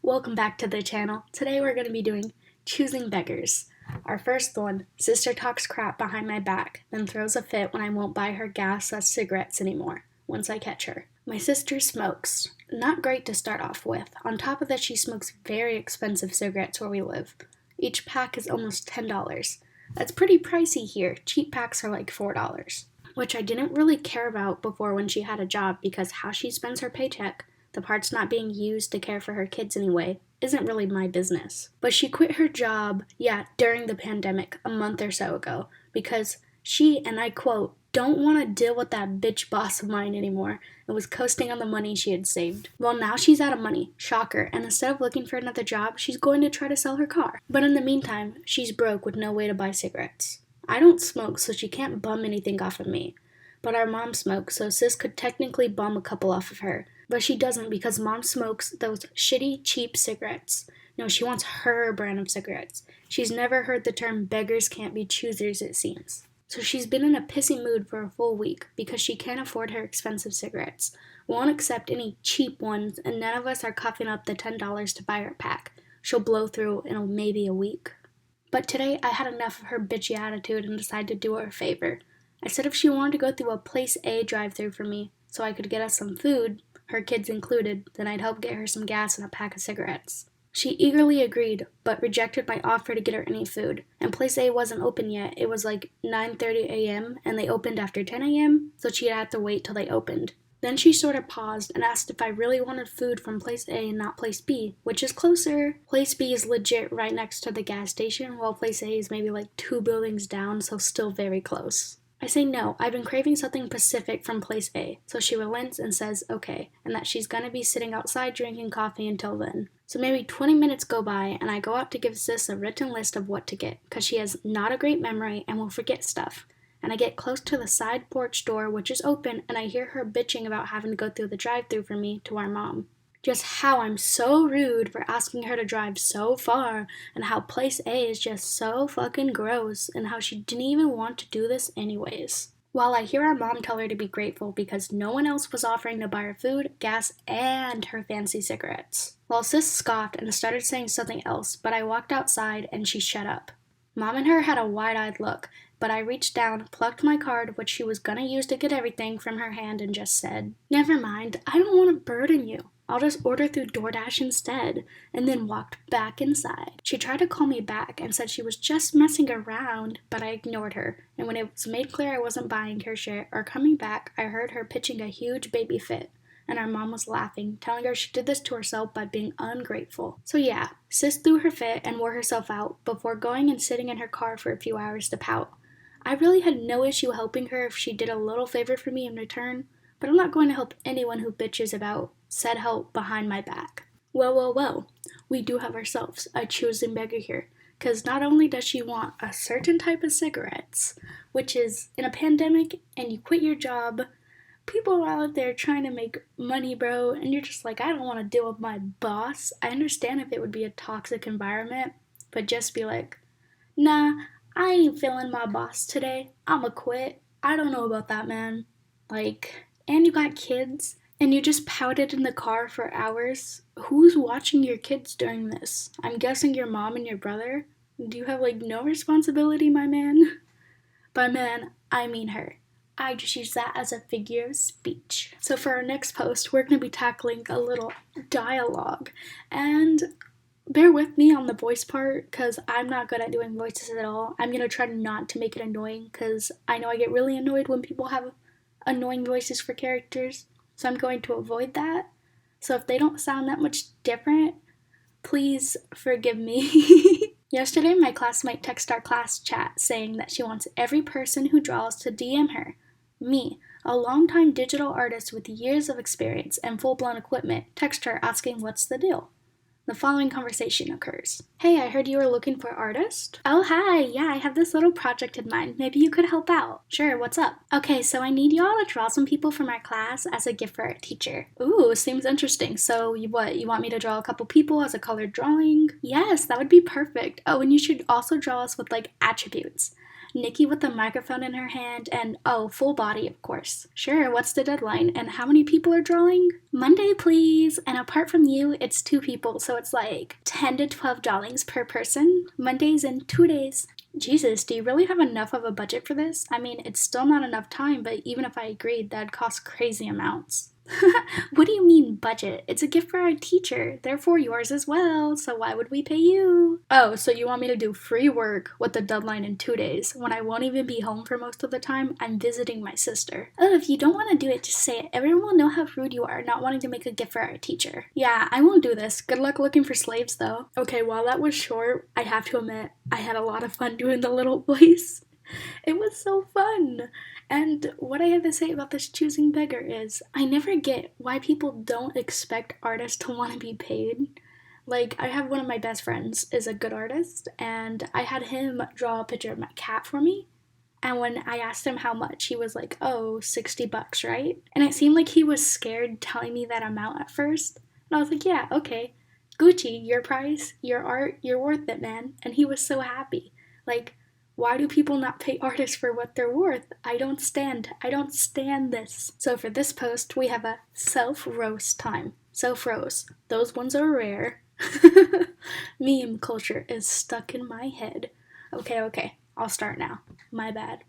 Welcome back to the channel. Today we're going to be doing Choosing Beggars. Our first one, sister talks crap behind my back, then throws a fit when I won't buy her gas cigarettes anymore, once I catch her. My sister smokes. Not great to start off with. On top of that, she smokes very expensive cigarettes where we live. Each pack is almost $10. That's pretty pricey here. Cheap packs are like $4. Which I didn't really care about before when she had a job because how she spends her paycheck, the parts not being used to care for her kids anyway, isn't really my business. But she quit her job, during the pandemic, a month or so ago, because she, and I quote, don't want to deal with that bitch boss of mine anymore, and was coasting on the money she had saved. Well, now she's out of money, shocker, and instead of looking for another job, she's going to try to sell her car. But in the meantime, she's broke with no way to buy cigarettes. I don't smoke, so she can't bum anything off of me. But our mom smokes, so sis could technically bum a couple off of her. But she doesn't because mom smokes those shitty, cheap cigarettes. No, she wants her brand of cigarettes. She's never heard the term beggars can't be choosers, it seems. So she's been in a pissy mood for a full week because she can't afford her expensive cigarettes, won't accept any cheap ones, and none of us are coughing up the $10 to buy her a pack. She'll blow through in maybe a week. But today I had enough of her bitchy attitude and decided to do her a favor. I said if she wanted to go through a Place A drive-thru for me so I could get us some food, her kids included, then I'd help get her some gas and a pack of cigarettes. She eagerly agreed, but rejected my offer to get her any food. And Place A wasn't open yet. It was like 9:30 a.m. and they opened after 10 a.m., so she'd have to wait till they opened. Then she sort of paused and asked if I really wanted food from Place A and not Place B, which is closer. Place B is legit right next to the gas station, while Place A is maybe like 2 buildings down, so still very close. I say no, I've been craving something Pacific from Place A, so she relents and says okay, and that she's gonna be sitting outside drinking coffee until then. So maybe 20 minutes go by, and I go out to give sis a written list of what to get, cause she has not a great memory and will forget stuff. And I get close to the side porch door, which is open, and I hear her bitching about having to go through the drive-thru for me to our mom. Just how I'm so rude for asking her to drive so far, and how Place A is just so fucking gross, and how she didn't even want to do this anyways. While I hear our mom tell her to be grateful because no one else was offering to buy her food, gas, and her fancy cigarettes. Well, sis scoffed and started saying something else, but I walked outside and she shut up. Mom and her had a wide-eyed look, but I reached down, plucked my card, which she was gonna use to get everything, from her hand and just said, "Never mind, I don't want to burden you. I'll just order through DoorDash instead," and then walked back inside. She tried to call me back and said she was just messing around, but I ignored her, and when it was made clear I wasn't buying her shit or coming back, I heard her pitching a huge baby fit. And our mom was laughing, telling her she did this to herself by being ungrateful. So yeah, sis threw her fit and wore herself out before going and sitting in her car for a few hours to pout. I really had no issue helping her if she did a little favor for me in return, but I'm not going to help anyone who bitches about said help behind my back. Well, we do have ourselves a choosing beggar here, because not only does she want a certain type of cigarettes, which is in a pandemic and you quit your job, people are out there trying to make money, bro, and you're just like, I don't want to deal with my boss. I understand if it would be a toxic environment, but just be like, nah, I ain't feeling my boss today. I'ma quit. I don't know about that, man. And you got kids, and you just pouted in the car for hours. Who's watching your kids during this? I'm guessing your mom and your brother? Do you have, no responsibility, my man? By man, I mean her. I just use that as a figure of speech. So for our next post, we're going to be tackling a little dialogue. And bear with me on the voice part, because I'm not good at doing voices at all. I'm going to try not to make it annoying, because I know I get really annoyed when people have annoying voices for characters. So I'm going to avoid that. So if they don't sound that much different, please forgive me. Yesterday, my classmate texted our class chat saying that she wants every person who draws to DM her. Me, a longtime digital artist with years of experience and full-blown equipment, text her asking what's the deal. The following conversation occurs. Hey, I heard you were looking for an artist? Oh, hi, yeah, I have this little project in mind. Maybe you could help out. Sure, what's up? Okay, so I need y'all to draw some people from our class as a gift for our teacher. Ooh, seems interesting. So, you want me to draw a couple people as a colored drawing? Yes, that would be perfect. Oh, and you should also draw us with, attributes. Nikki with the microphone in her hand, and oh, full body, of course. Sure, what's the deadline? And how many people are drawing? Monday, please. And apart from you, it's 2 people, so it's like 10 to 12 drawings per person. Monday's in 2 days. Jesus, do you really have enough of a budget for this? I mean, it's still not enough time, but even if I agreed, that'd cost crazy amounts. What do you mean, budget? It's a gift for our teacher, therefore yours as well, so why would we pay you? Oh, so you want me to do free work with the deadline in 2 days, when I won't even be home for most of the time? I'm visiting my sister. Oh, if you don't want to do it, just say it. Everyone will know how rude you are not wanting to make a gift for our teacher. Yeah, I won't do this. Good luck looking for slaves, though. Okay, while that was short, I have to admit, I had a lot of fun doing the little voice. It was so fun. And what I have to say about this choosing beggar is I never get why people don't expect artists to want to be paid. Like, I have one of my best friends is a good artist, and I had him draw a picture of my cat for me. And when I asked him how much, he was like, oh, $60, right? And it seemed like he was scared telling me that amount at first. And I was like, yeah, okay. Gucci, your price, your art, you're worth it, man. And he was so happy. Like, why do people not pay artists for what they're worth? I don't stand this. So for this post, we have a self-roast time. Self-roast. Those ones are rare. Meme culture is stuck in my head. Okay. I'll start now. My bad.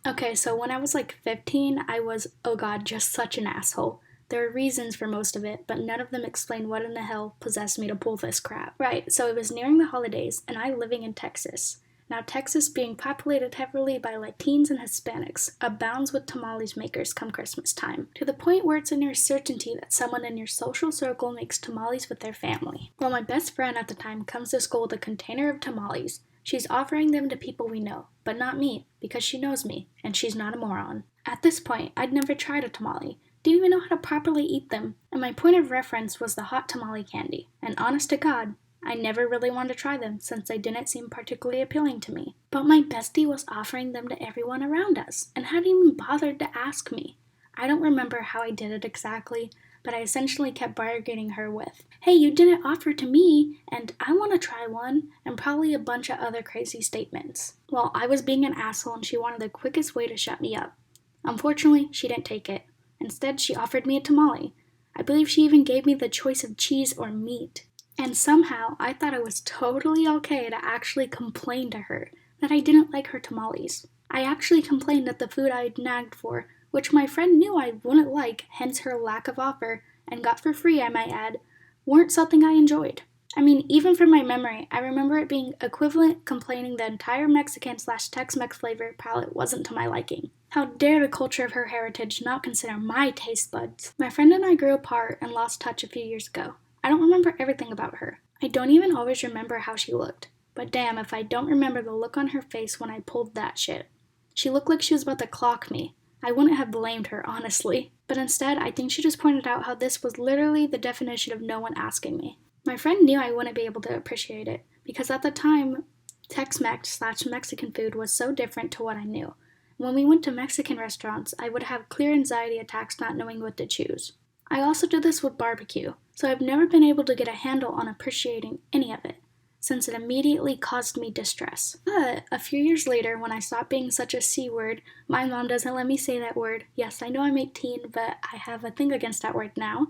Okay, so when I was like 15, I was, oh god, just such an asshole. There are reasons for most of it, but none of them explain what in the hell possessed me to pull this crap. Right, so it was nearing the holidays, and I living in Texas. Now, Texas, being populated heavily by Latinos and Hispanics, abounds with tamales makers come Christmas time, to the point where it's a near certainty that someone in your social circle makes tamales with their family. Well, my best friend at the time comes to school with a container of tamales. She's offering them to people we know, but not me, because she knows me, and she's not a moron. At this point, I'd never tried a tamale, didn't even know how to properly eat them, and my point of reference was the hot tamale candy, and honest to God, I never really wanted to try them since they didn't seem particularly appealing to me. But my bestie was offering them to everyone around us and hadn't even bothered to ask me. I don't remember how I did it exactly, but I essentially kept bargaining her with, hey, you didn't offer to me, and I want to try one, and probably a bunch of other crazy statements. Well, I was being an asshole and she wanted the quickest way to shut me up. Unfortunately, she didn't take it. Instead, she offered me a tamale. I believe she even gave me the choice of cheese or meat. And somehow, I thought it was totally okay to actually complain to her that I didn't like her tamales. I actually complained that the food I'd nagged for, which my friend knew I wouldn't like, hence her lack of offer, and got for free, I might add, weren't something I enjoyed. I mean, even from my memory, I remember it being equivalent complaining the entire Mexican/Tex-Mex flavor palette wasn't to my liking. How dare the culture of her heritage not consider my taste buds? My friend and I grew apart and lost touch a few years ago. I don't remember everything about her. I don't even always remember how she looked. But damn if I don't remember the look on her face when I pulled that shit. She looked like she was about to clock me. I wouldn't have blamed her, honestly. But instead, I think she just pointed out how this was literally the definition of no one asking me. My friend knew I wouldn't be able to appreciate it, because at the time, Tex-Mex/Mexican food was so different to what I knew. When we went to Mexican restaurants, I would have clear anxiety attacks not knowing what to choose. I also did this with barbecue, so I've never been able to get a handle on appreciating any of it, since it immediately caused me distress. But a few years later, when I stopped being such a C-word, my mom doesn't let me say that word. Yes, I know I'm 18, but I have a thing against that word now.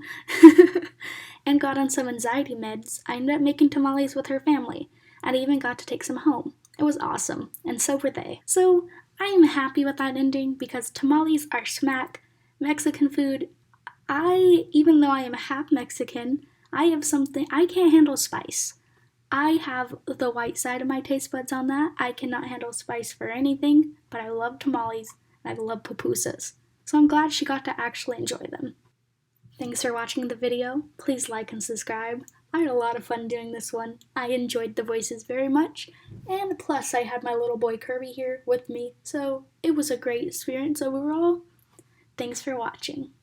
And got on some anxiety meds, I ended up making tamales with her family, and I even got to take some home. It was awesome, and so were they. So I am happy with that ending, because tamales are smack. Mexican food, even though I am half Mexican, I can't handle spice. I have the white side of my taste buds on that. I cannot handle spice for anything, but I love tamales, and I love pupusas. So I'm glad she got to actually enjoy them. Thanks for watching the video. Please like and subscribe. I had a lot of fun doing this one. I enjoyed the voices very much, and plus I had my little boy Kirby here with me, so it was a great experience overall. Thanks for watching.